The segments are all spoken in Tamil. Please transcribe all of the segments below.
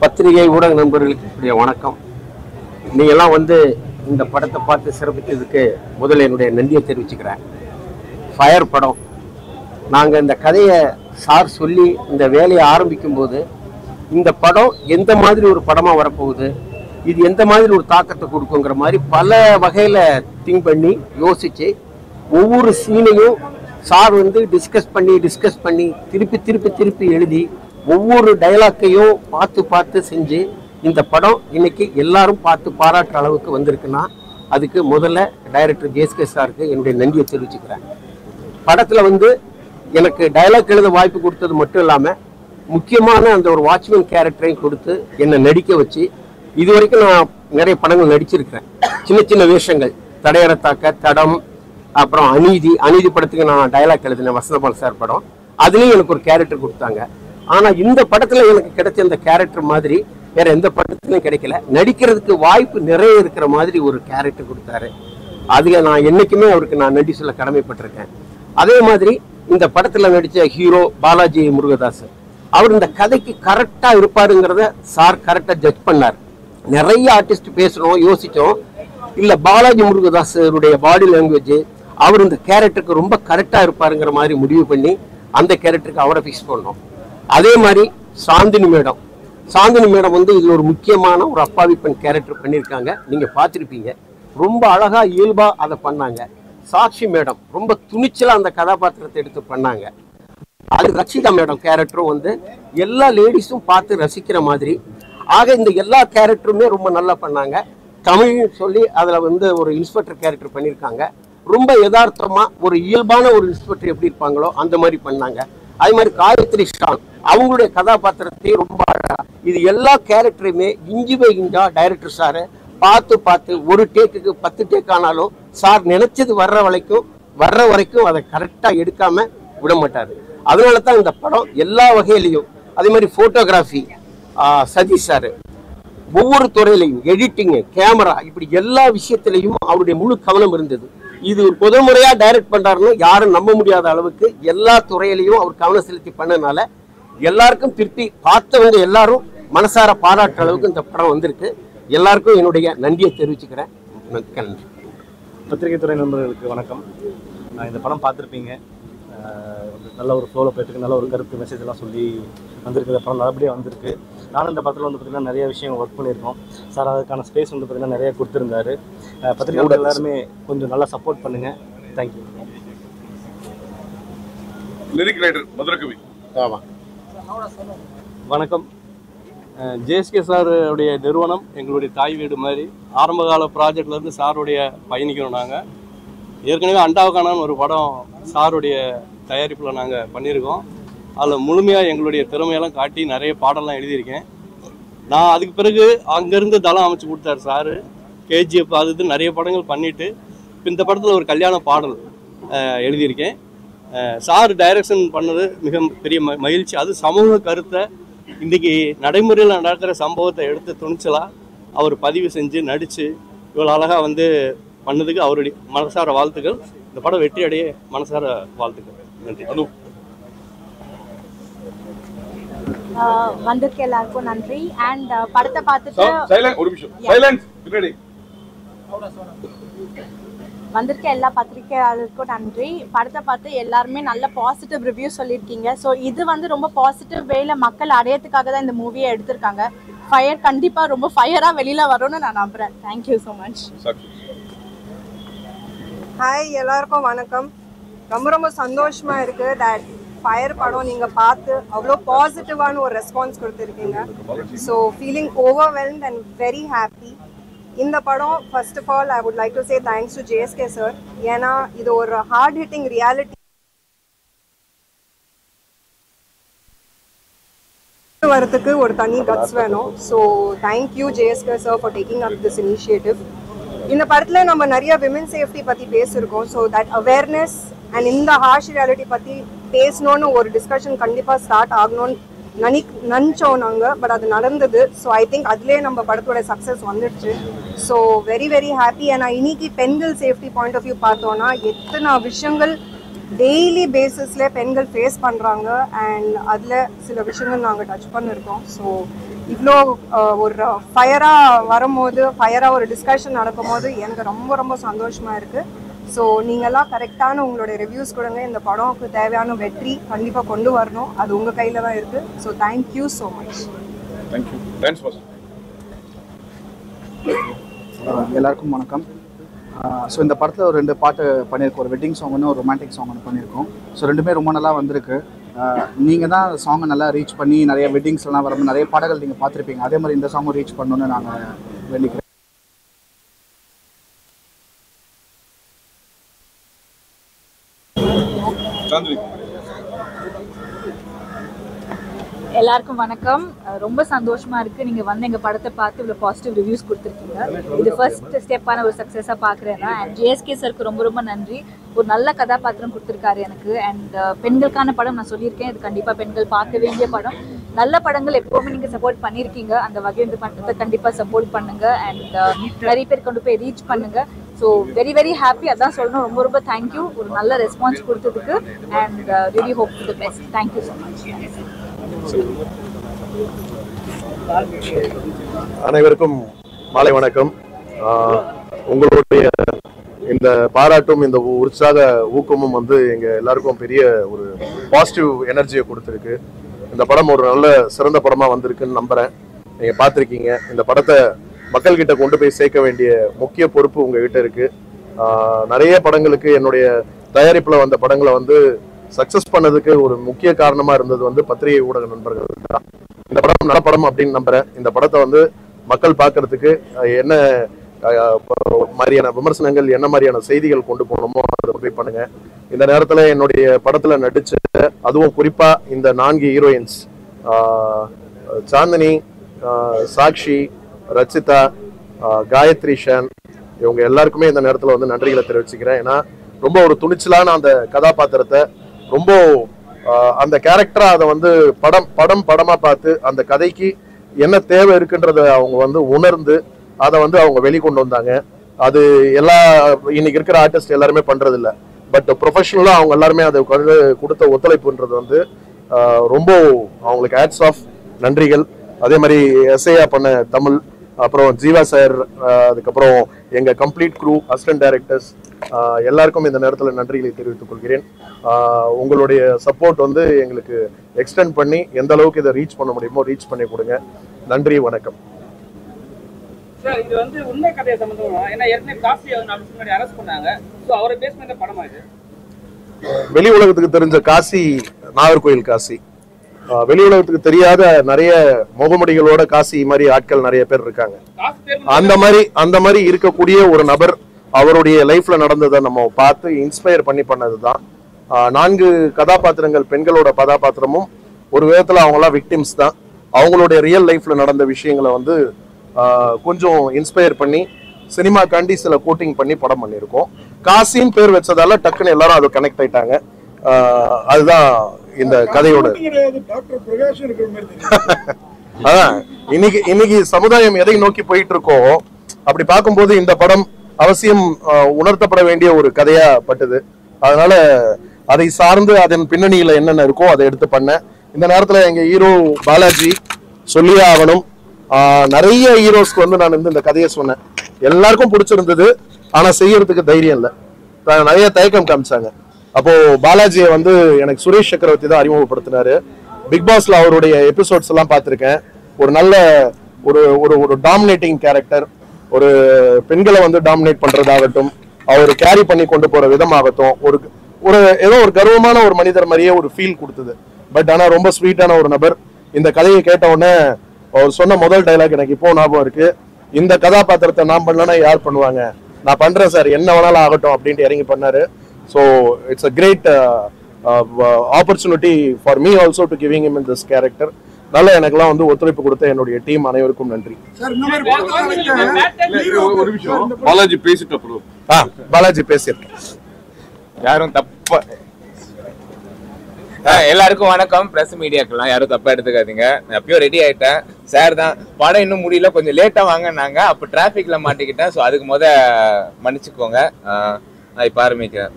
பத்திரிகை ஊடக நண்பர்களுக்கு வணக்கம். நீங்கள்லாம் இந்த படத்தை பார்த்து சிறப்பித்ததுக்கு முதல்ல என்னுடைய நன்றியை தெரிவிச்சுக்கிறேன். ஃபயர் படம் நாங்கள் இந்த கதையை சார் சொல்லி இந்த வேலையை ஆரம்பிக்கும் போது இந்த படம் எந்த மாதிரி ஒரு படமாக வரப்போகுது, இது எந்த மாதிரி ஒரு தாக்கத்தை கொடுக்குங்கிற மாதிரி பல வகையில் திங்க் பண்ணி யோசித்து ஒவ்வொரு சீனையும் சார் டிஸ்கஸ் பண்ணி திருப்பி எழுதி ஒவ்வொரு டைலாக்கையும் பார்த்து செஞ்சு இந்த படம் இன்னைக்கு எல்லாரும் பார்த்து பாராட்டுற அளவுக்கு வந்திருக்குன்னா அதுக்கு முதல்ல டைரக்டர் ஜேஎஸ்கே சாருக்கு என்னுடைய நன்றியை தெரிவிச்சுக்கிறேன். படத்தில் எனக்கு டைலாக் எழுத வாய்ப்பு கொடுத்தது மட்டும் இல்லாமல் முக்கியமான அந்த ஒரு வாட்ச்மேன் கேரக்டரையும் கொடுத்து என்னை நடிக்க வச்சு இது வரைக்கும் நான் நிறைய படங்கள் நடிச்சிருக்கிறேன். சின்ன வேஷங்கள், தடையறத்தாக்க, தடம், அப்புறம் அநீதி படத்துக்கு நான் டைலாக் எழுதினேன், வசந்தபால் சார் படம். அதுலேயும் எனக்கு ஒரு கேரக்டர் கொடுத்தாங்க. ஆனால் இந்த படத்தில் எனக்கு கிடைச்ச அந்த கேரக்டர் மாதிரி வேற எந்த படத்துலையும் கிடைக்கல. நடிக்கிறதுக்கு வாய்ப்பு நிறைய இருக்கிற மாதிரி ஒரு கேரக்டர் கொடுத்தாரு. அதுக்கு நான் என்னைக்குமே அவருக்கு நான் நன்றி சொல்ல கடமைப்பட்டிருக்கேன். அதே மாதிரி இந்த படத்தில் நடித்த ஹீரோ பாலாஜி முருகதாஸ், அவர் இந்த கதைக்கு கரெக்டாக இருப்பாருங்கிறத சார் கரெக்டாக ஜட்ஜ் பண்ணார். நிறைய ஆர்டிஸ்ட் பேசணும் யோசித்தோம், இல்லை பாலாஜி முருகதாஸருடைய பாடி லாங்குவேஜ் அவர் இந்த கேரக்டருக்கு ரொம்ப கரெக்டாக இருப்பாருங்கிற மாதிரி முடிவு பண்ணி அந்த கேரக்டருக்கு அவரை ஃபிக்ஸ் பண்ணோம். அதே மாதிரி சாந்தினி மேடம் இதில் ஒரு முக்கியமான ஒரு அப்பாவி பெண் கேரக்டர் பண்ணியிருக்காங்க. நீங்கள் பார்த்துருப்பீங்க. ரொம்ப அழகாக இயல்பாக அதை பண்ணாங்க. சாக்ஷி மேடம் ரொம்ப துணிச்சலாக அந்த கதாபாத்திரத்தை எடுத்து பண்ணாங்க. அது ரட்சிதா மேடம் கேரக்டரும் எல்லா லேடிஸும் பார்த்து ரசிக்கிற மாதிரி. ஆக இந்த எல்லா கேரக்டருமே ரொம்ப நல்லா பண்ணாங்க. தமிழ்னு சொல்லி அதில் ஒரு இன்ஸ்பெக்டர் கேரக்டர் பண்ணியிருக்காங்க. ரொம்ப யதார்த்தமாக ஒரு இயல்பான ஒரு இன்ஸ்பெக்டர் எப்படி இருப்பாங்களோ அந்த மாதிரி பண்ணாங்க. அதே மாதிரி காயத்ரி ஷான் அவங்களுடைய கதாபாத்திரத்தையும் ரொம்ப அழகா, இது எல்லா கேரக்டரையுமே இஞ்சி பை இஞ்சா டைரக்டர் சார் பார்த்து ஒரு டேக்குக்கு 10 டேக் ஆனாலும் சார் நினைச்சது வர்ற வரைக்கும் அதை கரெக்டாக எடுக்காம விட மாட்டார். அதனால தான் இந்த படம் எல்லா வகையிலையும், அதே மாதிரி போட்டோகிராஃபி சதீஷ் சார், ஒவ்வொரு துறையிலையும் எடிட்டிங்கு, கேமரா, இப்படி எல்லா விஷயத்திலையும் அவருடைய முழு கவனம் இருந்தது. இது ஒரு முதல் முறையாக டைரக்ட் பண்ணுறாருன்னு யாரும் நம்ப முடியாத அளவுக்கு எல்லா துறையிலையும் அவர் கவனம் செலுத்தி பண்ணனால எல்லாருக்கும் திருப்தி, பார்த்தவங்க எல்லாரும் மனசார பாராட்டுற அளவுக்கு இந்த படம் வந்திருக்கு. எல்லாருக்கும் என்னுடைய நன்றியை தெரிவிச்சுக்கிறேன். நன்றி. பத்திரிகை துறை நண்பர்களுக்கு வணக்கம். இந்த படம் பார்த்துருப்பீங்க. நல்ல ஒரு ஃப்ளோவில் போயிட்டுருக்கு. நல்ல ஒரு கருத்து மெசேஜ் எல்லாம் சொல்லி வந்திருக்கு. இந்த படம் நல்லபடியாக வந்திருக்கு. நானும் இந்த படத்தில் பார்த்திங்கன்னா நிறைய விஷயம் ஒர்க் பண்ணியிருக்கோம். சார் அதுக்கான ஸ்பேஸ் பார்த்திங்கன்னா நிறைய கொடுத்துருந்தாரு. பத்திரிகை எல்லாருமே கொஞ்சம் நல்லா சப்போர்ட் பண்ணுங்கள். தேங்க்யூ. Lyric writer Madhurakavi. ஆமாம், வணக்கம். ஜேஎஸ்கே சாருடைய நிறுவனம் எங்களுடைய தாய் வீடு மாதிரி. ஆரம்பகால ப்ராஜெக்ட்லேருந்து சாருடைய பயணிக்கிறோம். நாங்கள் ஏற்கனவே அண்டாவுக்கானான்னு ஒரு படம் சாருடைய தயாரிப்பில் நாங்கள் பண்ணியிருக்கோம். அதில் முழுமையாக எங்களுடைய திறமையெல்லாம் காட்டி நிறைய பாடலாம் எழுதியிருக்கேன். நான் அதுக்கு பிறகு அங்கேருந்து தளம் அமைச்சு கொடுத்தாரு சாரு. கேஜிஎஃப் அது நிறைய படங்கள் பண்ணிவிட்டு இப்போ இந்த படத்தில் ஒரு கல்யாண பாடல் எழுதியிருக்கேன். சார் டைரக்ஷன் பண்ணது மிக பெரிய மகிழ்ச்சி. அது சமூக கருத்தை, இன்றைக்கி நடைமுறையில் நடக்கிற சம்பவத்தை எடுத்து துணிச்சலாக அவர் பதிவு செஞ்சு நடித்து இவ்வளோ அழகாக பண்ணதுக்கு அவருடைய மனசார வாழ்த்துக்கள். இந்த படம் வெற்றி அடைய மனசார வாழ்த்துக்கள். நன்றி. வந்திருக்க எல்லாருக்கும் நன்றி. அண்ட் படத்தை பார்த்துட்டு வந்திருக்க எல்லா பத்திரிகையாளருக்கும் நன்றி. படத்தை பார்த்து எல்லாருமே நல்ல பாசிட்டிவ் ரிவ்யூ சொல்லியிருக்கீங்க. ஸோ இது ரொம்ப பாசிட்டிவ் வேல மக்கள் அடையறதுக்காக தான் இந்த மூவியை எடுத்திருக்காங்க. ஃபயர் கண்டிப்பாக ரொம்ப ஃபயராக வெளியில் வரும்னு நான் நம்புகிறேன். Thank you so much. ஹாய், எல்லாருக்கும் வணக்கம். ரொம்ப சந்தோஷமாக இருக்குது தட் ஃபயர் படம் நீங்கள் பார்த்து அவ்வளோ பாசிட்டிவான ஒரு ரெஸ்பான்ஸ் கொடுத்துருக்கீங்க. So feeling overwhelmed and very happy. இந்த படம் first of all I would like to say thanks to JSK sir. ஏன்னா இது ஒரு ஹார்ட் ஹிட்டிங் ரியாலிட்டி வரதுக்கு ஒரு தனி கட்ஸ் வேணும். So thank you JSK sir for taking up this initiative. இந்த படத்தில் நம்ம நிறைய விமன் சேஃப்டி பற்றி பேசியிருக்கோம். ஸோ தட் அவேர்னஸ் அண்ட் இந்த ஹார்ஷ் ரியாலிட்டி பற்றி பேசணுன்னு ஒரு டிஸ்கஷன் கண்டிப்பாக ஸ்டார்ட் ஆகணும்னு நினச்சோம் நாங்கள். பட் அது நடந்தது. ஸோ ஐ திங்க் அதுலேயே நம்ம படத்தோட சக்ஸஸ் வந்துடுச்சு. So very very happy. ஏன்னா இன்னைக்கு பெண்கள் சேஃப்டி பாயிண்ட் ஆஃப் வியூ பார்த்தோன்னா எத்தனை விஷயங்கள் டெய்லி பேசிஸில் பெண்கள் ஃபேஸ் பண்ணுறாங்க. அண்ட் அதில் சில விஷயங்கள் நாங்கள் டச் பண்ணியிருக்கோம். ஸோ இவ்வளோ ஒரு ஃபயராக வரும்போது ஃபயராக ஒரு டிஸ்கஷன் நடக்கும்போது எனக்கு ரொம்ப ரொம்ப சந்தோஷமாக இருக்குது. ஸோ நீங்கள்லாம் கரெக்டான உங்களோட ரிவ்யூஸ் கொடுங்க. இந்த படம்க்கு தேவையான வெற்றி கண்டிப்பாக கொண்டு வரணும். அது உங்கள் கையில் தான் இருக்குது. So thank you so much. Thank you. Thanks pass. எல்லாருக்கும் வணக்கம். ஸோ இந்த படத்தில் ஒரு 2 பாட்டு பண்ணியிருக்கோம். ஒரு வெட்டிங் சாங் ஒன்று, ஒரு ரொமான்டிக் சாங் ஒன்று பண்ணியிருக்கோம். ஸோ 2மே ரொம்ப நல்லா வந்திருக்கு. நீங்கள் தான் சாங்கை நல்லா ரீச் பண்ணி நிறைய வெட்டிங்ஸ்லாம் வரும்போது நிறைய பாடல்கள் நீங்கள் பார்த்துருப்பீங்க. அதே மாதிரி இந்த சாங்கும் ரீச் பண்ணணுன்னு நாங்கள் வேண்டிக்கிறோம். எல்லாருக்கும் வணக்கம். ரொம்ப சந்தோஷமா இருக்கு நீங்க வந்து எங்க படத்தை பார்த்து இவ்வளவு பாசிட்டிவ் ரிவ்யூஸ் கொடுத்துருக்கீங்க. இது ஃபர்ஸ்ட் ஸ்டெப்பான ஒரு சக்ஸஸா பாக்குறேன். அண்ட் ஜேஎஸ்கே சருக்கு ரொம்ப ரொம்ப நன்றி. ஒரு நல்ல கதாபாத்திரம் கொடுத்துருக்காரு எனக்கு. அண்ட் பெண்களுக்கான படம் நான் சொல்லியிருக்கேன், இது கண்டிப்பா பெண்கள் பார்க்க வேண்டிய படம். நல்ல படங்கள் எப்பவுமே நீங்க சப்போர்ட் பண்ணியிருக்கீங்க. அந்த வகையில் இந்த படத்தை கண்டிப்பா சப்போர்ட் பண்ணுங்க. அண்ட் நிறைய பேர் கொண்டு போய் ரீச் பண்ணுங்க. ஸோ வெரி வெரி ஹாப்பி, அதான் சொல்லணும். ரொம்ப ரொம்ப தேங்க்யூ ஒரு நல்ல ரெஸ்பான்ஸ் கொடுத்ததுக்கு. And really hope to the best. Thank you so much. அனைவருக்கும் மாலை வணக்கம். உங்களுடைய இந்த பாராட்டும் இந்த உற்சாக ஊக்கமும் வந்து எங்க எல்லாருக்கும் பெரிய ஒரு பாசிட்டிவ் எனர்ஜியை கொடுத்துருக்கு. இந்த படம் ஒரு நல்ல சிறந்த படமா வந்திருக்குன்னு நம்புறேன். நீங்க பார்த்துருக்கீங்க. இந்த படத்தை மக்கள்கிட்ட கொண்டு போய் சேர்க்க வேண்டிய முக்கிய பொறுப்பு உங்ககிட்ட இருக்கு. நிறைய படங்களுக்கு என்னுடைய தயாரிப்புல வந்த படங்களை வந்து சக்சஸ் பண்ணதுக்கு ஒரு முக்கிய காரணமா இருந்தது வந்து பத்திரிகை ஊடக நண்பர்கள் தான். இந்த படம் நல்ல படம் அப்படின்னு நம்புறேன். இந்த படத்தை வந்து மக்கள் பார்க்கறதுக்கு என்ன மாதிரியான விமர்சனங்கள், என்ன மாதிரியான செய்திகள் கொண்டு போகணுமோ அதை போய் பண்ணுங்க. இந்த நேரத்துல என்னுடைய படத்துல நடிச்ச, அதுவும் குறிப்பா இந்த 4 ஹீரோயின்ஸ் சாந்தினி, சாக்ஷி, ரச்சிதா, காயத்ரி ஷான், இவங்க எல்லாருக்குமே இந்த நேரத்துல வந்து நன்றிகளை தெரிவிச்சுக்கிறேன். ஏன்னா ரொம்ப ஒரு துணிச்சலான அந்த கதாபாத்திரத்தை ரொம்ப அந்த கேரக்டரா அதை வந்து படமா பார்த்து அந்த கதைக்கு என்ன தேவை இருக்குன்றத அவங்க வந்து உணர்ந்து அதை வந்து அவங்க வெளிக்கொண்டு வந்தாங்க. அது எல்லா இன்னைக்கு இருக்கிற ஆர்டிஸ்ட் எல்லாருமே பண்றது இல்லை. பட் ப்ரொஃபஷனலா அவங்க எல்லாருமே அதை கொடுத்த ஒத்துழைப்புன்றது வந்து ரொம்ப அவங்களுக்கு ஹேட்ஸ் ஆஃப், நன்றிகள். அதே மாதிரி எஸ்ஐயா பண்ண தமிழ், அப்புறம் ஜீவா சார், அதுக்கப்புறம் எங்க கம்ப்ளீட் க்ரூ, அசிஸ்டன்ட் டைரக்டர்ஸ் எல்லாருக்கும் இந்த நேரத்தில் நன்றிகளை தெரிவித்துக் கொள்கிறேன். உங்களுடைய சப்போர்ட் வந்து எங்களுக்கு எக்ஸ்டெண்ட் பண்ணி எந்த அளவுக்கு இதை ரீச் பண்ண முடியுமோ ரீச் பண்ணி கொடுங்க. நன்றி, வணக்கம். சார், இது வந்து உண்மை கதையை சம்பந்தமா, ஏன்னா ஏற்கனவே காசி முன்னாடி அரெஸ்ட் பண்ணாங்க. ஸோ அவரை பேஸ் பண்ண படமா இது? வெளி உலகத்துக்கு தெரிஞ்ச காசி நாகர்கோயில் காசி, வெளி உலகத்துக்கு தெரியாத நிறைய முகமுடிகளோட காசி மாதிரி ஆட்கள் நிறைய பேர் இருக்காங்க. அந்த மாதிரி இருக்கக்கூடிய ஒரு நபர் அவருடைய லைஃப்ல நடந்ததை நம்ம பார்த்து இன்ஸ்பயர் பண்ணதுதான். 4 கதாபாத்திரங்கள் பெண்களோட கதாபாத்திரமும் ஒரு விதத்துல அவங்களாம் விக்டிம்ஸ் தான். அவங்களுடைய ரியல் லைஃப்ல நடந்த விஷயங்களை வந்து கொஞ்சம் இன்ஸ்பயர் பண்ணி சினிமாக்காண்டி சில கோட்டிங் பண்ணி படம் பண்ணியிருக்கோம். காசின்னு பேர் வச்சதால டக்குன்னு எல்லாரும் அது கனெக்ட் ஆயிட்டாங்க. அதுதான் இந்த கதையோட. அதான் இன்னைக்கு சமுதாயம் எதை நோக்கி போயிட்டு இருக்கோம், அப்படி பார்க்கும்போது இந்த படம் அவசியம் உணர்த்தப்பட வேண்டிய ஒரு கதையா பட்டது. அதனால அதை சார்ந்து அதன் பின்னணியில என்னென்ன இருக்கோ அதை எடுத்து பண்ணேன். இந்த நேரத்துல எங்க ஹீரோ பாலாஜி சொல்லியே ஆகணும். நிறைய ஹீரோஸ்க்கு வந்து நான் இந்த கதையை சொன்னேன், எல்லாருக்கும் பிடிச்சிருந்தது. ஆனா செய்யறதுக்கு தைரியம் இல்லை, நிறைய தயக்கம் காமிச்சாங்க. அப்போ பாலாஜியை வந்து எனக்கு சுரேஷ் சக்கரவர்த்தி தான் அறிமுகப்படுத்தினாரு. பிக் பாஸ்ல அவருடைய எபிசோட்ஸ் எல்லாம் பார்த்திருக்கேன். ஒரு நல்ல ஒரு டாமினேட்டிங் கேரக்டர், ஒரு பெண்களை வந்து டாமினேட் பண்றதாகட்டும், அவர் கேரி பண்ணி கொண்டு போற விதமாகட்டும், ஒரு ஏதோ ஒரு கர்வமான ஒரு மனிதர் மாதிரியே ஒரு ஃபீல் கொடுத்தது. பட் ஆனா ரொம்ப ஸ்வீட்டான ஒரு நபர். இந்த கதையை கேட்ட உடனே அவர் சொன்ன முதல் டைலாக் எனக்கு இப்போ ஞாபகம் இருக்கு. இந்த கதாபாத்திரத்தை நான் பண்ணலன்னா யார் பண்ணுவாங்க, நான் பண்றேன் சார், என்ன வேணாலும் ஆகட்டும் அப்படின்ட்டு இறங்கி பண்ணாரு. So it's a great opportunity for me also to giving him in this character. நல்ல எனக்குலாம் வந்து ஒத்துழைப்பு கொடுத்த என்னுடைய டீம் அனைவருக்கும் நன்றி. பாலாஜி பேசிட்டு அப்புறம் பாலாஜி பேசியிருக்கேன். யாரும் தப்பா, எல்லாருக்கும் வணக்கம். பிரஸ் மீடியாக்கெல்லாம் யாரும் தப்பா எடுத்துக்காதீங்க. நான் எப்பயோ ரெடி ஆயிட்டேன். சார் தான் படம் இன்னும் முடியல, கொஞ்சம் லேட்டா வாங்கினாங்க, அப்ப டிராபிக்ல மாட்டிக்கிட்டேன். ஸோ அதுக்கு மன்னிச்சுக்கோங்க. நான் இப்ப ஆரம்பிக்கிறேன்.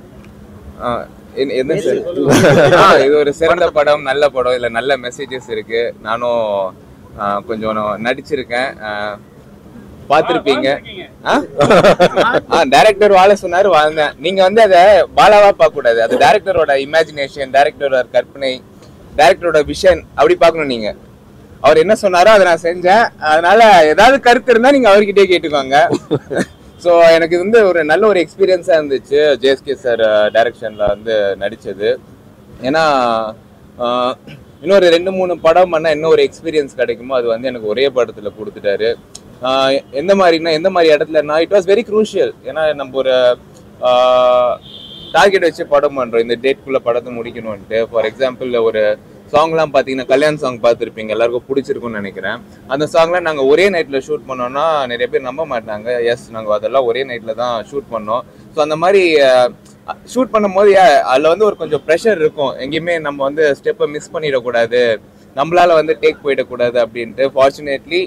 இது ஒரு சிறந்த படம், நல்ல படம், இல்ல நல்ல மெசேஜஸ் இருக்கு. நானும் கொஞ்சம் நடிச்சிருக்கேன், பார்த்துருப்பீங்க. டைரக்டர் வாழ சொன்னாரு, வாழ்ந்தேன். நீங்க வந்து அதை பாலாவா பார்க்க கூடாது, அது டைரக்டரோட இமேஜினேஷன், டைரக்டரோட கற்பனை, டைரக்டரோட விஷன் அப்படி பார்க்கணும். நீங்க அவர் என்ன சொன்னாரோ அதை நான் செஞ்சேன். அதனால ஏதாவது கருத்து இருந்தா நீங்க அவர்கிட்டயே கேட்டுக்கோங்க. ஸோ எனக்கு வந்து ஒரு நல்ல ஒரு எக்ஸ்பீரியன்ஸா இருந்துச்சு ஜேஎஸ்கே சார் டைரக்ஷன்ல வந்து நடிச்சது. ஏன்னா இன்னொரு 2-3 படம் பண்ணா என்ன ஒரு எக்ஸ்பீரியன்ஸ் கிடைக்குமோ அது வந்து எனக்கு ஒரே படத்துல கொடுத்துட்டாரு. எந்த மாதிரி இடத்துலன்னா இட் வாஸ் வெரி க்ரூஷியல். ஏன்னா நம்ம ஒரு டார்கெட் வச்சு படம் பண்றோம், இந்த டேட்குள்ள படத்தை முடிக்கணும்ட்டு. ஃபார் எக்ஸாம்பிள் ஒரு சாங்லாம் பார்த்தீங்கன்னா கல்யாண் சாங் பார்த்துருப்பீங்க, எல்லாருக்கும் பிடிச்சிருக்கும்னு நினைக்கிறேன். அந்த சாங்லாம் நாங்கள் ஒரே நைட்டில் ஷூட் பண்ணோம்னா நிறைய பேர் நம்ப மாட்டாங்க. எஸ், நாங்கள் அதெல்லாம் ஒரே நைட்டில் தான் ஷூட் பண்ணோம். ஸோ அந்த மாதிரி ஷூட் பண்ணும்போது அதில் வந்து ஒரு கொஞ்சம் ப்ரெஷர் இருக்கும். எங்கேயுமே நம்ம வந்து ஸ்டெப்பை மிஸ் பண்ணிடக்கூடாது, நம்மளால வந்து டேக் போயிடக்கூடாது அப்படின்ட்டு. ஃபார்ச்சுனேட்லி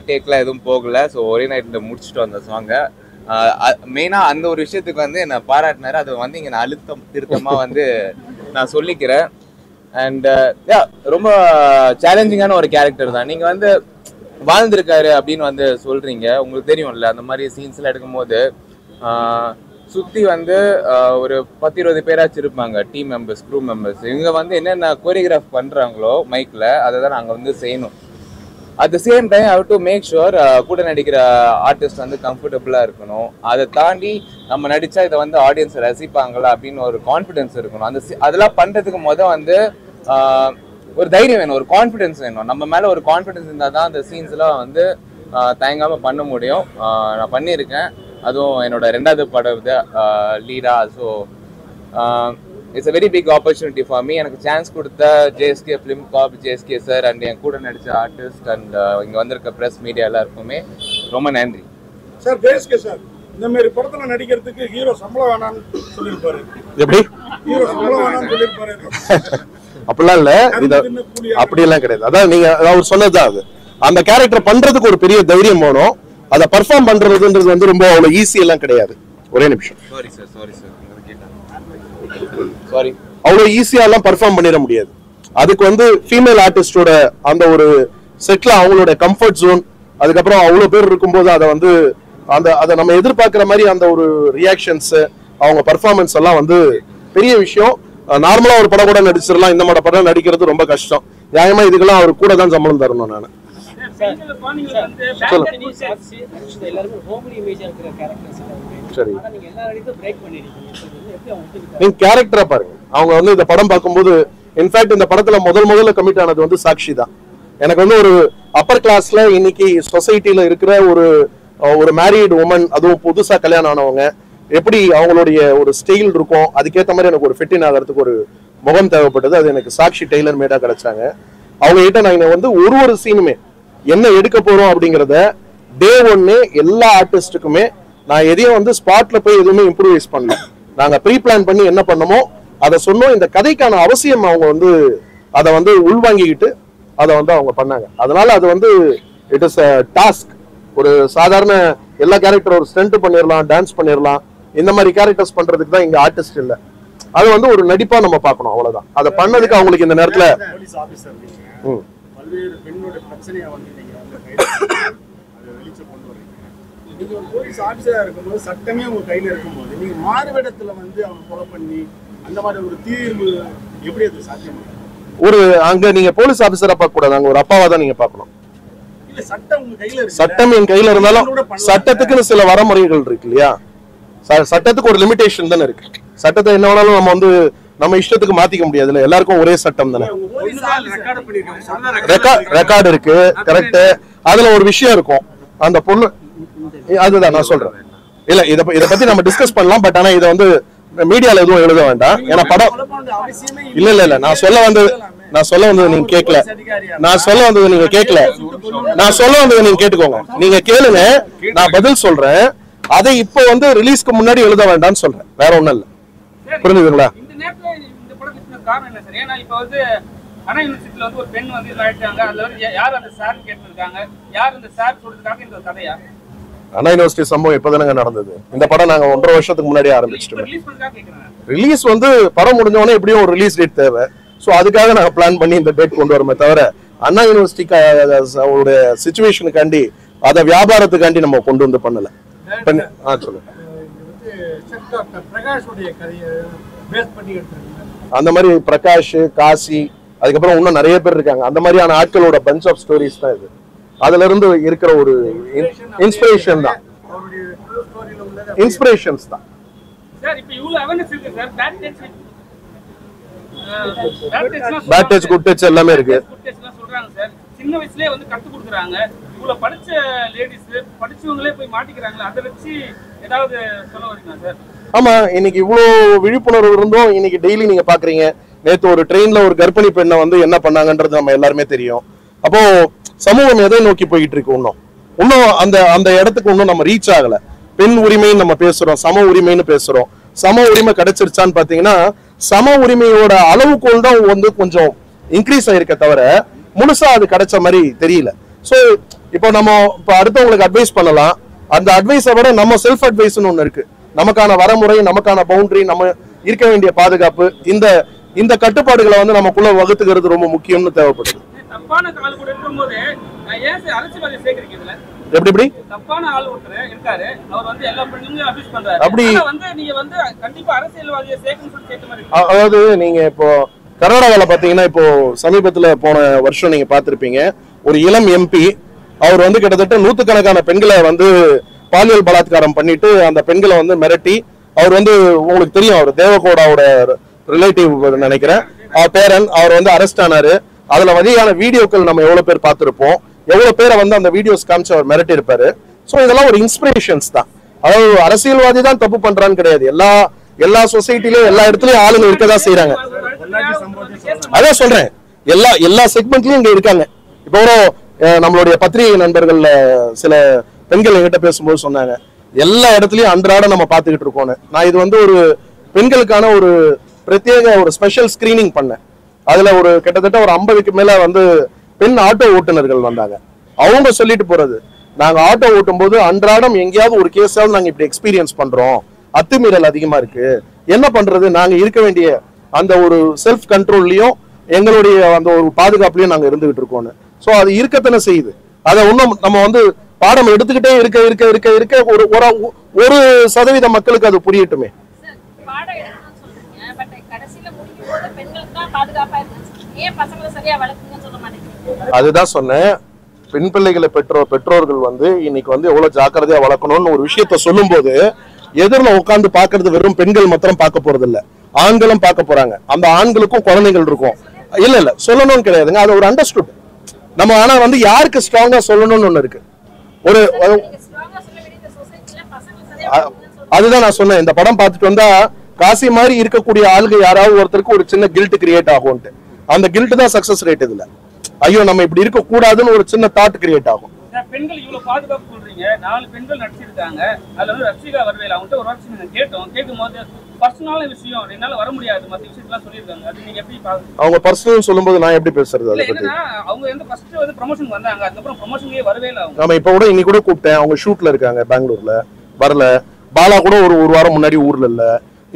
டேக்லாம் எதுவும் போகலை. ஸோ ஒரே நைட்டில் முடிச்சுட்டோம் அந்த சாங்கை. மெயினாக அந்த ஒரு விஷயத்துக்கு வந்து என்னை பாராட்டினாரு. அது வந்து இங்கே நான் திருத்தமாக வந்து நான் சொல்லிக்கிறேன். அண்ட் ரொம்ப சேலஞ்சிங்கான ஒரு கேரக்டர் தான். நீங்கள் வந்து வாழ்ந்திருக்காரு அப்படின்னு வந்து சொல்கிறீங்க, உங்களுக்கு தெரியும்ல. அந்த மாதிரி சீன்ஸ்லாம் எடுக்கும்போது சுற்றி வந்து ஒரு 10-20 பேராச்சும் இருப்பாங்க, டீம் மெம்பர்ஸ், க்ரூ மெம்பர்ஸ். இவங்க வந்து என்னென்ன கோரியோகிராஃப் பண்ணுறாங்களோ மைக்கில் அதை தான் நாங்கள் வந்து செய்யணும். At the same time how to make sure கூட நடிக்கிற ஆர்டிஸ்ட் வந்து கம்ஃபர்டபுளாக இருக்கணும். அதை தாண்டி நம்ம நடித்தா இதை வந்து ஆடியன்ஸ் ரசிப்பாங்களா அப்படின்னு ஒரு கான்ஃபிடென்ஸ் இருக்கணும். அதெல்லாம் பண்ணுறதுக்கு வந்து ஒரு தைரியம் வேணும், ஒரு கான்ஃபிடென்ஸ் வேணும். நம்ம மேலே ஒரு கான்ஃபிடென்ஸ் இருந்தால் தான் அந்த சீன்ஸ்லாம் வந்து தயங்காமல் பண்ண முடியும். நான் பண்ணியிருக்கேன், அதுவும் என்னோட 2வது படம் லீடா. So it's a very big opportunity for me. எனக்கு சான்ஸ் கொடுத்த JSK film corp, JSK sir and என் கூட நடித்த ஆர்டிஸ்ட் அண்ட் இங்கே வந்திருக்க ப்ரெஸ் மீடியா எல்லாருக்குமே ரொம்ப நன்றி. சார், ஜேஎஸ்கே சார் இந்த மாதிரி படத்தில் நடிக்கிறதுக்கு ஹீரோ சம்பளம் வேணாம்னு சொல்லியிருப்பாரு. எப்படி ஹீரோ சம்பளம் வேணாம்னு சொல்லியிருப்பாரு? அப்படிலாம் இல்ல, அப்படியெல்லாம் கிடையாது. அதான் நீங்க அவர் சொன்னதுதான். அது அந்த கேரக்டர் பண்றதுக்கு ஒரு பெரிய தைரியம் வேணும். அதை பர்ஃபார்ம் பண்றதுன்றது வந்து ரொம்ப அவ்வளவு ஈஸி எல்லாம் கிடையாது. ஒரே நிமிஷம். அவ்வளவு ஈஸியா எல்லாம் பர்ஃபார்ம் பண்ணிட முடியாது. அதுக்கு வந்து ஃபீமேல் ஆர்டிஸ்டோட அந்த ஒரு செட்ல அவங்களோட கம்ஃபர்ட் ஜோன், அதுக்கப்புறம் அவ்வளவு பேர் இருக்கும்போது அதை வந்து அதை நம்ம எதிர்பார்க்கிற மாதிரி அந்த ஒரு ரியாக்ஷன்ஸ், அவங்க பர்ஃபார்மன்ஸ் எல்லாம் வந்து பெரிய விஷயம். நார்மலா ஒரு படம் கூட நடிச்சிடலாம், இந்த மாதிரி படம் நடிக்கிறது ரொம்ப கஷ்டம். நியாயமா இதுக்கெல்லாம் அவர் கூட தான் சம்பளம் தரணும். நான் சரி, நீங்க கேரக்டரா பாருங்க. அவங்க வந்து இந்த படம் பார்க்கும்போது, இன்ஃபேக்ட் இந்த படத்துல முதல்ல கமிட் ஆனது வந்து சாக்ஷி தான். எனக்கு வந்து ஒரு அப்பர் கிளாஸ்ல இன்னைக்கு சொசைட்டில இருக்கிற ஒரு மேரீடு உமன், அதுவும் புதுசா கல்யாணம் ஆனவங்க, எப்படி அவங்களுடைய ஒரு ஸ்டைல் இருக்கும், அதுக்கேற்ற மாதிரி எனக்கு ஒரு ஃபிட்டின் ஆகிறதுக்கு ஒரு முகம் தேவைப்பட்டது. அது எனக்கு சாக்ஷி டெய்லர் மேடா கிடைச்சாங்க. அவங்க கிட்ட நான் வந்து ஒரு சீனுமே என்ன எடுக்க போறோம் அப்படிங்கிறத டே 1 எல்லா ஆர்டிஸ்டுக்குமே நான் எதையும் வந்து ஸ்பாட்ல போய் எதுவுமே இம்ப்ரூவைஸ் பண்ணல. நாங்க ப்ரீ பிளான் பண்ணி என்ன பண்ணமோ அதை சொன்னோம். இந்த கதைக்கான அவசியம் அவங்க வந்து அதை வந்து உள்வாங்கிக்கிட்டு அதை வந்து அவங்க பண்ணாங்க. அதனால அது வந்து இட் இஸ் அ டாஸ்க். ஒரு சாதாரண எல்லா கேரக்டர் ஒரு ஸ்டண்ட் பண்ணிடலாம், டான்ஸ் பண்ணிடலாம், இந்த மாதிரி கேரக்டர்ஸ் பண்றதுக்கு தான் இங்க ஆர்டிஸ்ட் இல்லை. அது வந்து ஒரு நடிப்பா நம்ம பார்க்கணும், அவ்வளவுதான். அதை பண்ணதுக்கு அவங்களுக்கு இந்த நேரத்துல பல்வேறு பெண்ணோட பிரச்சனையை வந்து நீங்க வந்து வெளிச்சம் கொண்டு வரீங்க. நீங்க ஒரு போலீஸ் ஆபீசரா இருக்கும்போது, சட்டமே உங்க கையில இருக்கும்போது, நீங்க மாறுவேடத்துல வந்து அவங்க கொலை பண்ணி அந்த மாதிரி ஒரு தீர்வு எப்படி அது சாத்தியம்? ஒரு அங்க நீங்க போலீஸ் ஆபீசரா பார்க்க கூடாது, அங்க ஒரு அப்பாவா தான் நீங்க பார்க்கணும். இல்ல, சட்டம் உங்க கையில இருக்கு. சட்டம் என் கையில இருந்தாலும் சட்டத்துக்குன்னு சில வரமுறைகள் இருக்கு இல்லையா? சட்டத்துக்கு ஒரு லிமிடேஷன் தானே இருக்கு. சட்டத்தை என்ன வேணாலும் நம்ம வந்து நம்ம இஷ்டத்துக்கு மாத்திக்க முடியாதுல்ல. எல்லாருக்கும் ஒரே சட்டம் தானே. ரெக்கார்டு இருக்கு, கரெக்ட். அதுல ஒரு விஷயம் இருக்கும், அந்த பொண்ணு, அதுதான் நான் சொல்றேன். இல்ல, இத பத்தி நம்ம டிஸ்கஸ் பண்ணலாம். பட் ஆனா இதை வந்து மீடியால எதுவும் எழுத வேண்டாம். ஏன்னா படம் இல்ல நான் சொல்ல வந்தது நீங்க கேட்கல. நான் சொல்ல வந்தது நீங்க கேட்டுக்கோங்க. நீங்க கேளுங்க, நான் பதில் சொல்றேன். அதை இப்போ வந்து ரிலீஸ்க்கு முன்னாடி எழுத வேண்டாம்னு சொல்றேன், வேற ஒண்ணும் இல்ல. புரிஞ்சுதுங்களா? காரணம் என்ன சார்? ஏன்னா இப்ப வந்து அண்ணா யூனிவர்சிட்டியில வந்து ஒரு பெண் வந்து இதாயிட்டாங்க. அதுல வந்து யார் அந்த சார் கேட்டிருக்காங்க, யார் அந்த சார் சொல்றதுக்காக இந்த கதையா? அண்ணா யூனிவர்சிட்டி சம்பவம் இப்பதானங்க நடந்தது. இந்த படம் நாங்க 1.5 வருஷத்துக்கு முன்னாடி ஆரம்பிச்சிட்டோம். ரிலீஸ் வந்து படம் முடிஞ்ச உடனே எப்படியும் ஒரு ரிலீஸ் டேட் தேவை. ஸோ அதுக்காக நாங்கள் பிளான் பண்ணி இந்த டேட் கொண்டு வரமே தவிர அண்ணா யூனிவர்சிட்டியோட சிச்சுவேஷனுக்காண்டி அதை வியாபாரத்துக்காண்டி நம்ம கொண்டு வந்து பண்ணல. சொல்லுங்க. அந்த மாதிரி பிரகாஷ், காசி, அதுக்கப்புறம் இன்னும் நிறைய பேர் இருக்காங்க. அந்த மாதிரியான ஆட்களோட பஞ்ச் ஆஃப் ஸ்டோரிஸ் தான் இது. அதுல இருந்து இருக்கிற ஒரு இன்ஸ்பிரேஷன் தான், இன்ஸ்பிரேஷன்ஸ் தான். சார் இப்போ இவ்வளவு அவேர்னஸ் இருக்கு sir. Bad touch good touch எல்லாமே இருக்கு. குட் டச்லாம் சொல்றாங்க சார். சின்ன வயசுலயே வந்து கத்து கொடுக்குறாங்க. இவ்வளவு படிச்ச லேடிஸ் படிச்சவங்களே போய் மாட்டிக்கிறாங்களா, அதை வச்சு ஏதாவது சொல்ல வரீங்களா சார்? ஆமா, இன்னைக்கு இவ்வளவு விழிப்புணர்வு இருந்தும் இன்னைக்கு டெய்லி நீங்க பாக்குறீங்க. நேத்து ஒரு ட்ரெயின்ல ஒரு கர்ப்பிணி பெண்ணை வந்து என்ன பண்ணாங்கன்றது நம்ம எல்லாருமே தெரியும். அப்போ சமூகம் எதை நோக்கி போயிட்டு இருக்கு? இன்னும் அந்த இடத்துக்கு இன்னும் நம்ம ரீச் ஆகல. பெண் உரிமைன்னு நம்ம பேசுறோம், சம உரிமைன்னு பேசுறோம். சம உரிமை கிடைச்சிருச்சான்னு பாத்தீங்கன்னா சம உரிமையோட அளவுகோல் தான் வந்து கொஞ்சம் இன்க்ரீஸ் ஆயிருக்க தவிர முழுசா அது கிடைச்ச மாதிரி தெரியல. ஸோ இப்போ நம்ம அடுத்தவங்களுக்கு அட்வைஸ் பண்ணலாம். அந்த அட்வைஸை விட நம்ம செல்ஃப் அட்வைஸ்னு ஒண்ணு இருக்கு. நமக்கான வரமுறை, நமக்கான பவுண்டரி, நம்ம இருக்க வேண்டிய பாதுகாப்பு, இந்த கட்டுப்பாடுகளை வந்து நமக்குள்ள வகுத்துக்கிறது ரொம்ப முக்கியம்னு தேவைப்படுது. தப்பான ஆள் கூட இருக்கும்போது ஏன் சார் அரசியல்வாதி சேர்க்கறீங்க? இதுல எப்படி தப்பான ஆள் ஒருத்தர் இருக்காரு, அவர் வந்து எல்லா பெண்களையும் அபியூஸ் பண்றாரு. அப்படி வந்து நீங்க வந்து கண்டிப்பா அரசியல்வாதியை சேர்க்கணும்னு சொல்லி சேர்த்த மாதிரி. அதாவது நீங்க இப்போ கர்நாடகாவில் பாத்தீங்கன்னா இப்போ சமீபத்துல போன வருஷம் நீங்க பாத்திருப்பீங்க, ஒரு இளம் எம்பி அவர் வந்து கிட்டத்தட்ட 100கணக்கான பெண்களை வந்து பாலியல் பலாத்காரம் பண்ணிட்டு அந்த பெண்களை வந்து மிரட்டி, அவர் வந்து உங்களுக்கு தெரியும், அவர் தேவகோடாவோட ரிலேட்டிவ் நினைக்கிறேன், பேரன், அவர் வந்து அரெஸ்ட் ஆனாரு. அதுல வகையான வீடியோக்கள் நம்ம எவ்வளவு பேர் பார்த்திருப்போம், எவ்வளவு பேரை வந்து அந்த வீடியோஸ் காமிச்சு அவர் மிரட்டி இருப்பாரு. ஸோ இதெல்லாம் ஒரு இன்ஸ்பிரேஷன்ஸ் தான். அதாவது அரசியல்வாதி தான் தப்பு பண்றான்னு கிடையாது. எல்லா சொசைட்டிலயும் எல்லா இடத்துலயும் ஆளுங்க இருக்கதான் செய்யறாங்க. அதான் சொல்றேன், எல்லா செக்மெண்ட்லயும் இங்க இருக்காங்க. இப்போ நம்மளுடைய பத்திரிகை நண்பர்கள்ல சில பெண்கள் என்கிட்ட பேசும்போது சொன்னாங்க, எல்லா இடத்துலயும் அன்றாட நம்ம பார்த்துக்கிட்டு இருக்கோம்னு. நான் இது வந்து ஒரு பெண்களுக்கான ஒரு பிரத்யேக ஒரு ஸ்பெஷல் ஸ்கிரீனிங் பண்ணேன். அதுல ஒரு கிட்டத்தட்ட ஒரு 50க்கு மேல வந்து பெண் ஆட்டோ ஓட்டுநர்கள் வந்தாங்க. அவங்க சொல்லிட்டு போறது, நாங்க ஆட்டோ ஓட்டும் போது அன்றாடம் எங்கேயாவது ஒரு கேஸாவது நாங்க இப்படி எக்ஸ்பீரியன்ஸ் பண்றோம், அத்துமீறல் அதிகமா இருக்கு, என்ன பண்றது, நாங்க இருக்க வேண்டிய அந்த ஒரு செல்ஃப் கண்ட்ரோல்லயும் எங்களுடைய அந்த ஒரு பாதுகாப்புலயும் நாங்க இருந்துகிட்டு இருக்கோம்னு. ஸோ அது இருக்கத்தானே செய்யுது. அதை இன்னும் நம்ம வந்து பாடம் எடுத்துக்கிட்டே இருக்க ஒரு சதவீத மக்களுக்கு அது புரியட்டுமே. அதுதான் சொன்னேன், பெண் பிள்ளைகளை பெற்றோர்கள் வந்து இன்னைக்கு வந்து எவ்வளவு ஜாக்கிரதையா வளர்க்கணும்னு ஒரு விஷயத்த சொல்லும் போது எதிரில் உட்கார்ந்து பாக்குறது வெறும் பெண்கள் மாத்திரம் பார்க்க போறது இல்ல, ஆண்களும் பார்க்க போறாங்க. அந்த ஆண்களுக்கும் குழந்தைகள் இருக்கும். இல்ல சொல்லணும்னு கிடையாதுங்க, அது ஒரு அண்டர்ஸ்டுட் நம்ம. ஆனா வந்து யாருக்கு ஸ்ட்ராங்கா சொல்லணும்னு ஒண்ணு இருக்கு. அதுதான் நான் சொன்னேன், இந்த படம் பார்த்துட்டு வந்தா காசி மாதிரி இருக்கக்கூடிய ஆளுங்க யாராவது ஒருத்தருக்கு ஒரு சின்ன கில்ட் கிரியேட் ஆகும்ட்டு. அந்த கில்ட் தான் சக்சஸ் ரேட். இதுல ஐயோ நம்ம இப்படி இருக்க கூடாதுன்னு ஒரு சின்ன தாட் கிரியேட் ஆகும். பெண்கள் இவ்வளவு பாதுகாப்பு சொல்றீங்க, 4 பெண்கள் நடிச்சிருக்காங்க. அதுல வந்து ரசிகா வரவேல அவங்கள்ட்ட ஒரு வாட்சி கேட்கும்போது பர்சனலான விஷயம் என்னால வர முடியாது, மற்ற விஷயத்தெல்லாம் சொல்லியிருக்காங்க. அது நீங்க எப்படி பாக்குறீங்க? அவங்க பர்சனல் சொல்லும்போது நான் எப்படி பேசுறது? அதை பத்தி அவங்க வந்து ஃபர்ஸ்ட் வந்து ப்ரமோஷன் வந்தாங்க, அதுக்கப்புறம் ப்ரமோஷன்லயே வரவே இல்லை அவங்க. நம்ம இப்ப கூட இன்னைக்கு கூட கூப்பிட்டேன், அவங்க ஷூட்ல இருக்காங்க பெங்களூர்ல, வரல. பாலா கூட ஒரு வாரம் முன்னாடி ஊர்ல இல்ல,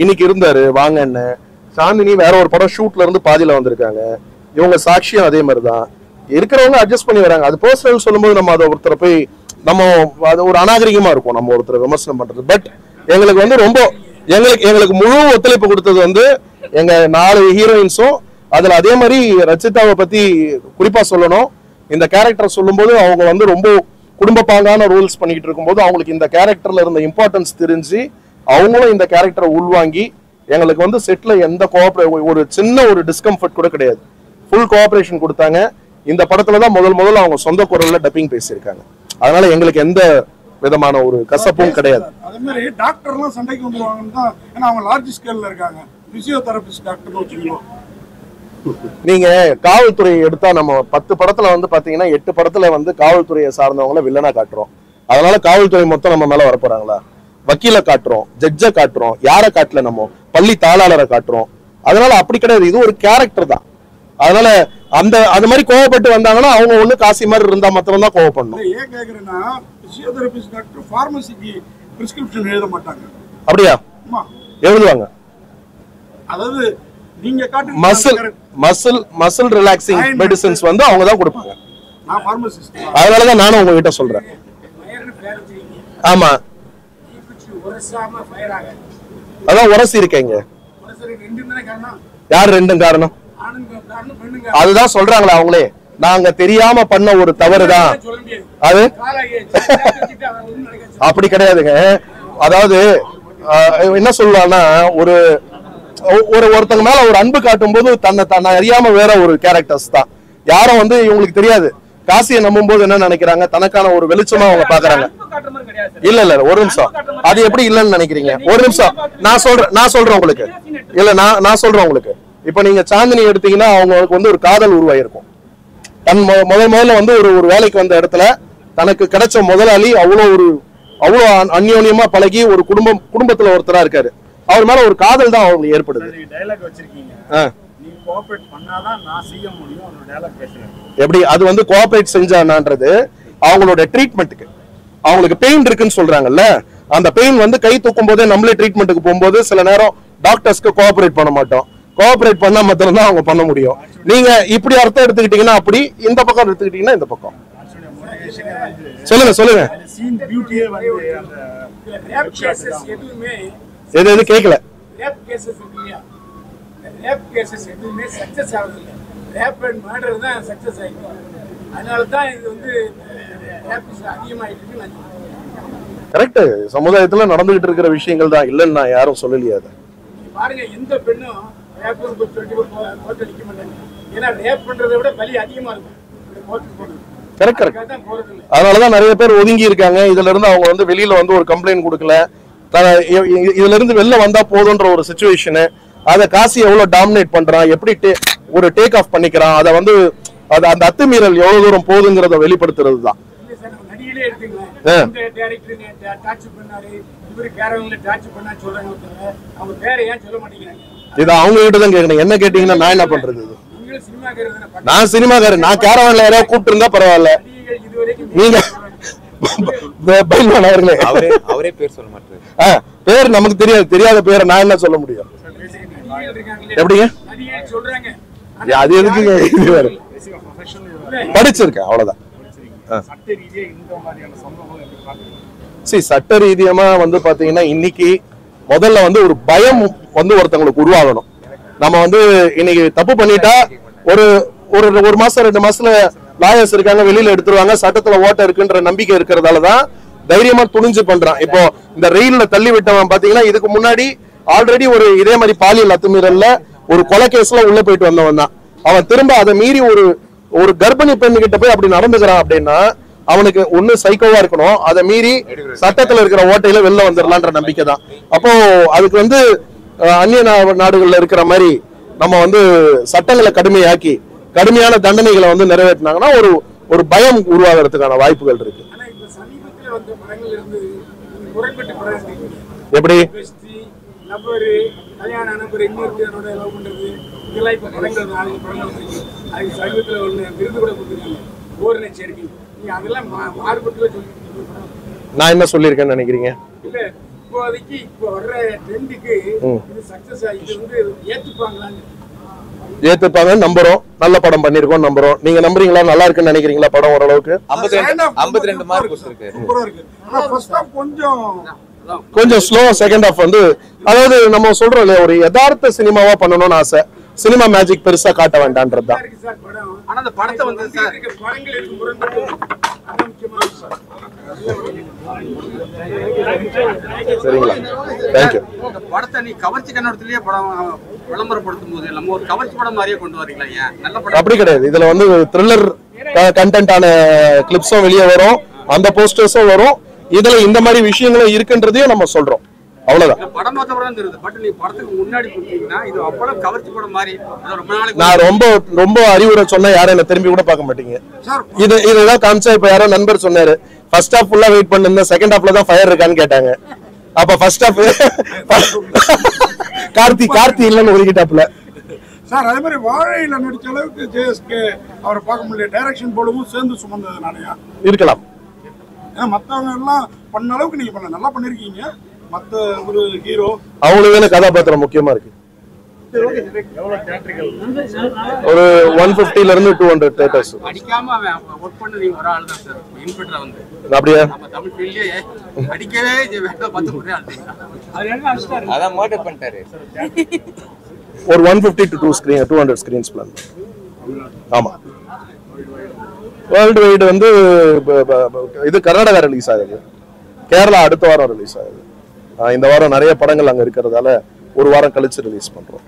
இன்னைக்கு இருந்தாரு வாங்கன்னு. சாந்தினி வேற ஒரு படம் ஷூட்ல இருந்து பாதியில வந்திருக்காங்க. இவங்க சாட்சியம் அதே மாதிரிதான் இருக்கிறவங்க அட்ஜஸ்ட் பண்ணி வராங்க. அது பர்சனல் சொல்லும்போது நம்ம அதை ஒருத்தரை போய் நம்ம அது ஒரு அநாகரிகமா இருக்கும் நம்ம ஒருத்தரை விமர்சனம் பண்றது. பட் எங்களுக்கு வந்து ரொம்ப எங்களுக்கு முழு ஒத்துழைப்பு கொடுத்தது வந்து எங்க 4 ஹீரோயின்ஸும். அதுல அதே மாதிரி ரச்சிதாவை பத்தி குறிப்பா சொல்லணும். இந்த கேரக்டர் சொல்லும்போது அவங்க வந்து ரொம்ப குடும்ப பாங்கான ரோல்ஸ் பண்ணிட்டு இருக்கும்போது அவங்களுக்கு இந்த கேரக்டர்ல இருந்த இம்பார்ட்டன்ஸ் தெரிஞ்சு அவங்களும் இந்த கேரக்டரை உள்வாங்கி எங்களுக்கு வந்து செட்ல எந்த ஒரு சின்ன ஒரு டிஸ்கம்ஃபர்ட் கூட கிடையாது, ஃபுல் கோஆபரேஷன் கொடுத்தாங்க. இந்த படத்துலதான் முதல்ல அவங்க சொந்த குரல்ல டப்பிங் பேசியிருக்காங்க. அதனால எங்களுக்கு எந்த விதமான ஒரு கசப்பும் கிடையாது. அதே மாதிரி டாக்டர்லாம் சண்டைக்கு வந்துருவாங்கன்னு தான், ஏன்னா அவங்க லார்ஜ் ஸ்கேல்ல இருக்காங்க. பிசியோதெரபிஸ்ட் டாக்டர் வச்சுக்கணும். நீங்க காவல்துறை எடுத்தா நம்ம 10 படத்துல வந்து பாத்தீங்கன்னா 8 படத்துல வந்து காவல்துறையை சார்ந்தவங்களை வில்லனா காட்டுறோம். அதனால காவல்துறை மொத்தம் நம்ம மேல வரப்போறாங்களா? வக்கீல காட்டுறோம், ஜட்ஜ காட்டுறோம், யார காட்டல, நம்ம பள்ளி தாளாளரை காட்டுறோம். அதனால அப்படி கிடையாது, இது ஒரு கேரக்டர் தான். அதனால அது மாதிரி கோவப்பட்டு வந்தாங்கன்னா அவங்க ஒண்ணு காசி மாதிரி இருந்தா மாத்திரம் தான் கோவப்படணும். ஏன் கேக்குறேன்னா பிசியோதெரபிஸ்ட் டாக்டர் பார்மசிக்கு பிரிஸ்கிரிப்ஷன் எழுத மாட்டாங்க. அப்படியா? எழுதுவாங்க. அதாவது நீங்க காட்டு மசில் ரிலாக்சிங் மெடிசின்ஸ் வந்து அவங்க தான் கொடுப்பாங்க. நான் ஃபார்மசிஸ்ட். அதனாலதான் நானும் உங்ககிட்ட சொல்றேன். ஆமா அதான் உரசி இருக்கீங்க. யார் ரெண்டும் காரணம்? அதுதான் சொல்றாங்களா அவங்களே, நாங்க தெரியாம பண்ண ஒரு தவறுதான் அது. அப்படி கிடையாதுங்க. அதாவது என்ன சொல்லலாம்னா, ஒருத்தங்க மேல ஒரு அன்பு காட்டும் போது தன்னை அறியாம வேற ஒரு கேரக்டர்ஸ் தான். யாரும் வந்து இவங்களுக்கு தெரியாது. காசியை நம்பும் போது என்ன நினைக்கிறாங்க, தனக்கான ஒரு வெளிச்சமா அவங்க பாக்குறாங்க. இல்ல ஒரு நிமிஷம், அது எப்படி இல்லன்னு நினைக்கிறீங்க? ஒரு நிமிஷம் நான் சொல்றேன் உங்களுக்கு. இல்ல நான் சொல்றேன் உங்களுக்கு. இப்ப நீங்க சாந்தினி எடுத்தீங்கன்னா அவங்களுக்கு வந்து ஒரு காதல் உருவாயிருக்கும். தன் முதல்ல வந்து ஒரு வேலைக்கு வந்த இடத்துல தனக்கு கிடைச்ச முதலாளி அவ்வளவு அந்யோன்யமா பழகி ஒரு குடும்பத்துல ஒருத்தரா இருக்காரு. அவர் மேல ஒரு காதல் தான் அவங்களுக்கு ஏற்படுது. எப்படி அது வந்து கோஆபரேட் செஞ்சான்றது அவங்களோட ட்ரீட்மெண்ட்டுக்கு. அவங்களுக்கு பெயின் இருக்குன்னு சொல்றாங்கல்ல, அந்த பெயின் வந்து கை தூக்கும் போதே நம்மளே ட்ரீட்மெண்ட்டுக்கு போகும்போது சில நேரம் டாக்டர்ஸ்க்கு கோஆபரேட் பண்ண மாட்டோம். கோஆபரேட் பண்ணா மாத்திரம் தான் அவங்க பண்ண முடியும். நீங்க இப்படி அர்த்தம் எடுத்துக்கிட்டீங்கன்னா அப்படி, இந்த பக்கம் எடுத்துக்கிட்டீங்கன்னா இந்த பக்கம். சொல்லுங்க எது கேட்கல. கரெக்ட். சமுதாயத்துல நடந்துகிட்டு இருக்கிற விஷயங்கள் தான், இல்லன்னு நான் யாரும் சொல்லலையே. அதை பாருங்க, எந்த பெண்ணும் அதனாலதான் நிறைய பேர் ஒதுங்கி இருக்காங்க. இதுல இருந்து அவங்க வந்து வெளியில வந்து ஒரு கம்ப்ளைண்ட் கொடுக்கல. இதுல இருந்து வெளில வந்தா போதுன்ற ஒரு சிச்சுவேஷனு. அத காசி எவ்வளவு டாமினேட் பண்றான், எப்படி ஒரு டேக் ஆஃப் பண்ணிக்கிறான், அதை வந்து அந்த அத்துமீறல் எவ்வளவு தூரம் போகுதுங்கிறத வெளிப்படுத்துறது தான். இது அவங்க கிட்ட தான் கேட்கணும். என்ன கேட்டீங்கன்னா நான் என்ன பண்றது? நான் சினிமாக்காரன். நான் கேரவான்ல யாராவது கூப்பிட்டு இருந்தா பரவாயில்ல. நீங்க அவரே பேர் சொல்ல மாட்டாரு. பேர் நமக்கு தெரியாத பேரை நான் என்ன சொல்ல முடியும்? எப்படிங்க? அது எதுக்குங்க? இது வேற படிச்சிருக்கேன் அவ்வளவுதான். சட்ட ரீதியமா வந்து பாத்தீங்கன்னா இன்னைக்கு முதல்ல வந்து ஒரு பயம் வந்து ஒருத்தவங்களுக்கு உருவாகணும். நம்ம வந்து இன்னைக்கு தப்பு பண்ணிட்டா ஒரு மாசம் 2 மாசத்துல லாயர்ஸ் இருக்காங்க, வெளியில எடுத்துருவாங்க, சட்டத்துல ஓட்ட இருக்குன்ற நம்பிக்கை இருக்கிறதாலதான் தைரியமா துணிஞ்சு பண்றான். இப்போ இந்த ரயில்ல தள்ளி விட்டவன் பாத்தீங்கன்னா இதுக்கு முன்னாடி ஆல்ரெடி ஒரு இதே மாதிரி பாலியல் அத்துமீறல்ல ஒரு கொலை கேஸ்ல உள்ள போயிட்டு வந்தவன் தான். அவன் திரும்ப அதை மீறி ஒரு கர்ப்பிணி பெண்ணு கிட்ட போய் அப்படி நடந்துக்கிறான் அப்படின்னா அவனுக்கு ஒண்ணு சைக்கோவா இருக்கணும், அதை மீறி சட்டத்துல இருக்கிற ஓட்டையில வெளில வந்துடலான்ற நம்பிக்கை தான். அப்போ அதுக்கு வந்து அந்நிய நாடுகள்ல இருக்கிற மாதிரி நம்ம வந்து சட்டங்களை கடுமையான தண்டனைகளை வந்து நிறைவேற்றினாங்கன்னா ஒரு பயம் உருவாகிறதுக்கான வாய்ப்புகள் இருக்கு. எப்படி நான் என்ன சொல்லிருக்கேன்னு நினைக்கிறீங்க? ஏத்துப்பாங்க நம்புறோம். நல்ல படம் பண்ணிருக்கோம் நம்புறோம். நீங்க நம்புறீங்களா? நல்லா இருக்குன்னு நினைக்கிறீங்களா? படம் ஓரளவுக்கு 52 மார்க் கொடுத்திருக்கு. கொஞ்சம் ஸ்லோ செகண்ட் ஹாஃப் வந்து, அதாவது நம்ம சொல்றோம் இல்லையா, ஒரு யதார்த்த சினிமாவா பண்ணணும்னு ஆசை. சினிமா மேஜிக் பெருசா காட்ட வேண்டாம்ன்றதுதான். சரிங்களா? தேங்க்யூ. படத்தை நீ கவர்ச்சி கண்ணோட்டத்திலேயே படம் விளம்பரப்படுத்தும் போது நம்ம ஒரு கவர்ச்சி படம் மாதிரியே கொண்டு வரீங்களா? ஏன் நல்ல படம் அப்படி கிடையாது. இதுல வந்து த்ரில்லர் கண்டென்ட்டான கிளிப்ஸும் வெளியே வரும், அந்த போஸ்டர்ஸும் வரும். இதுல இந்த மாதிரி விஷயங்களும் இருக்குன்றதையும் நம்ம சொல்றோம். அவ்வளவுதான். படம் பார்த்த படம் தெரியுது. பட் நீ படத்துக்கு முன்னாடி கொடுத்தீங்கன்னா இது அவ்வளவு கவர்ச்சி படம் மாதிரி ரொம்ப நாளைக்கு நான் ரொம்ப அறிவுரை சொன்னா யாரும் என்ன திரும்பி கூட பார்க்க மாட்டீங்க. இதுதான் காமிச்சா. இப்ப யாரோ நண்பர் சொன்னாரு, ஃபர்ஸ்ட் ஹாஃப் ஃபுல்லா வெயிட் பண்ணிருந்தா செகண்ட் ஹாஃப்ல தான் ஃபயர் இருக்கான்னு கேட்டாங்க. அப்ப ஃபர்ஸ்ட் ஹாஃப் கார்த்தி இல்லன்னு ஒதுக்கிட்டாப்ல. சார் அதே மாதிரி வாழையில நடிச்ச அளவுக்கு ஜேஎஸ்கே அவரை பார்க்க முடியல. டைரக்ஷன் போடவும் சேர்ந்து சுமந்ததுனாலயா இருக்கலாம். மத்தவங்க எல்லாம் பண்ண அளவுக்கு நீங்க நல்லா பண்ணிருக்கீங்க. மத்த ஒரு ஹீரோ அவங்களுக்கு கதாபாத்திரம் முக்கியமா இருக்கு. எவ்வளவு தியேட்டர்கள் ஒரு 150 இருந்து 200 தியேட்டர்ஸ். அடிக்காம அவன் ஒர்க் பண்ண நீங்க ஒரு ஆள் தான் சார் இன்ஸ்பெக்டரா வந்து. அப்படியே நம்ம தமிழ் ஃபீல்ட்லயே அடிக்கவே வேண்டாம் 10 முறை ஆடுறீங்க. அது என்ன அடிச்சிட்டாரு? அதான் மர்டர் பண்ணிட்டாரு. ஒரு 150 to 200 ஸ்கிரீன்ஸ் பிளான். ஆமா, வேர்ல்டு வைடு வந்து இது கர்நாடகா ரிலீஸ் ஆகுது, கேரளா அடுத்த வாரம் ரிலீஸ் ஆகுது. இந்த வாரம் நிறைய படங்கள் அங்க இருக்கிறதால ஒரு வாரம் கழிச்சு ரிலீஸ் பண்றோம்.